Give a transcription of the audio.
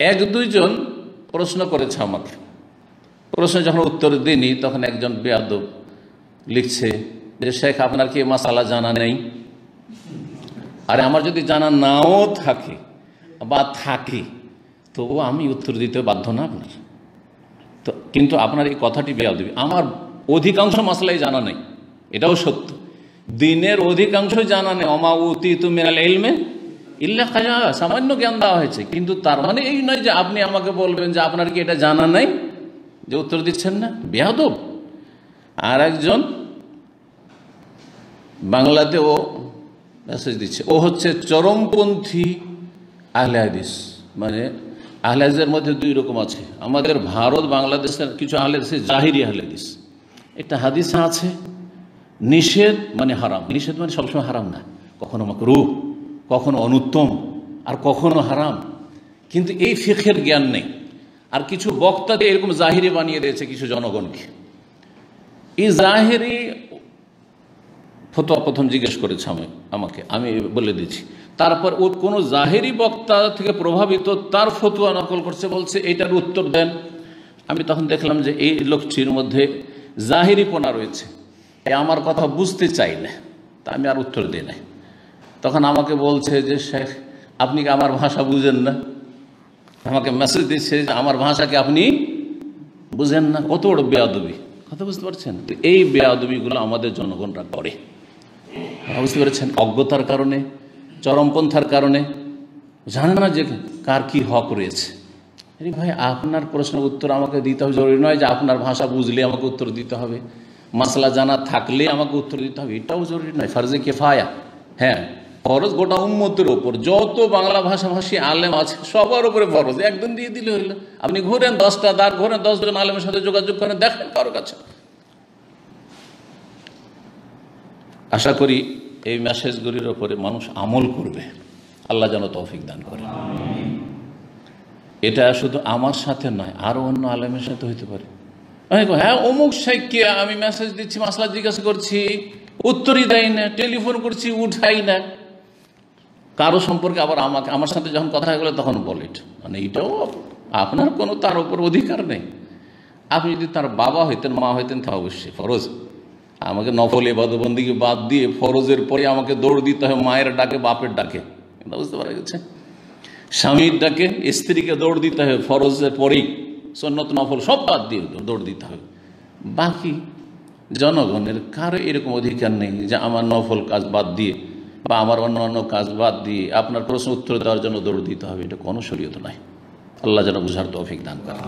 এক দুইজন প্রশ্ন করেছে আমাকে, প্রশ্ন যখন উত্তর দিইনি তখন একজন বেয়াদব লিখছে যে শেখ আপনার কি মাসালা জানা নেই? আরে আমার যদি জানা নাও থাকে বা থাকে তবু আমি উত্তর দিতে বাধ্য না আপনার। তো কিন্তু আপনার এই কথাটি বেয়াদবি। আমার অধিকাংশ মাসলাই জানা নেই, এটাও সত্য। দিনের অধিকাংশ জানা নেই। অমা উতিতু মিনাল ইলমি ইল্লা কালিলা, সামান্য জ্ঞান দেওয়া হয়েছে। কিন্তু তার মানে এই নয় যে আপনি আমাকে বলবেন যে আপনার কি এটা জানা নাই, যে উত্তর দিচ্ছেন না, বেয়াদব। আর একজন বাংলাতে ও মেসেজ দিচ্ছে, ও হচ্ছে চরমপন্থী আহলে হাদিস। মানে আহলে হাদিসের মধ্যে দুই রকম আছে। আমাদের ভারত বাংলাদেশের কিছু আহলে হাদিস জাহিরি আহলে হাদিস, একটা হাদিস আছে নিষেধ মানে হারাম, নিষেধ মানে সবসময় হারাম না, কখনো মাকরুহ, কখনো অনুত্তম, আর কখনো হারাম। কিন্তু এই ফিকহের জ্ঞান নেই। আর কিছু বক্তাকে এরকম জাহিরি বানিয়ে দিয়েছে কিছু জনগণকে। এই জাহিরি ফতোয়া প্রথম জিজ্ঞেস করেছে আমাকে, আমি বলে দিচ্ছি। তারপর ও কোনো জাহেরি বক্তা থেকে প্রভাবিত তার ফতোয়া নকল করছে, বলছে এটার উত্তর দেন। আমি তখন দেখলাম যে এই লোকটির মধ্যে জাহেরিপনা রয়েছে, আমার কথা বুঝতে চাই না, তা আমি আর উত্তর দিই নাই। তখন আমাকে বলছে যে শেখ আপনি কি আমার ভাষা বুঝেন না? আমাকে মেসেজ দিচ্ছে যে আমার ভাষাকে আপনি বুঝেন না। কত বড় বেয়াদবি, কথা বুঝতে পারছেন? তো এই বেয়াদবিগুলো আমাদের জনগণরা করে, বুঝতে পেরেছেন? অজ্ঞতার কারণে, চরমপন্থার কারণে, জানে না যে কার কি হক রয়েছে। আরে ভাই, আপনার প্রশ্নের উত্তর আমাকে দিতে হবে, জরুরি নয় যে আপনার ভাষা বুঝলে আমাকে উত্তর দিতে হবে, মাসলা জানা থাকলে আমাকে উত্তর দিতে হবে, এটাও জরুরি নয়। ফারজে কিফায়া, হ্যাঁ ফরজ গোটা উম্মতের ওপর, যত বাংলা ভাষাভাষী আলেম আছে সবার উপরে ফরজ। একদিন দিয়ে দিলে হইল। আপনি ঘুরেন 10টা দ্বার, ঘুরেন 10 জন আলেমের সাথে যোগাযোগ করেন, দেখেন কারো কাছে। আশা করি এই মেসেজগুলির ওপরে মানুষ আমল করবে, আল্লাহ যেন তৌফিক দান করে। এটা শুধু আমার সাথে নয়, আরো অন্য আলেমের সাথে হইতে পারে। হ্যাঁ অমুক শেখকে আমি মেসেজ দিচ্ছি, মাসলা জিজ্ঞাসা করছি, উত্তরই দেয় না, টেলিফোন করছি উঠাই না। কারো সম্পর্কে আবার আমার সাথে যখন কথা হয়ে গেলো তখন বলে, মানে এটাও আপনার কোনো তার উপর অধিকার নেই। আপনি যদি তার বাবা হইতেন, মা হইতেন, তা অবশ্যই ফরজ। আমাকে নফল ইবাদতবন্দিকে বাদ দিয়ে ফরজের পরে আমাকে দৌড় দিতে হয় মায়ের ডাকে, বাপের ডাকে, বুঝতে পারা গেছে? স্বামীর ডাকে, স্ত্রীকে দৌড় দিতে হবে ফরজের পরেই, সুন্নত নফল সব বাদ দিয়ে দৌড় দিতে হবে। বাকি জনগণের কারো এরকম অধিকার নেই যে আমার নফল কাজ বাদ দিয়ে বা আমার অন্য কাজ বাদ দিয়ে আপনার প্রশ্ন উত্তর দেওয়ার জন্য দৌড় দিতে হবে। এটা কোনো শরীয়ত নয়। আল্লাহ যেন বুঝার তৌফিক দান করেন।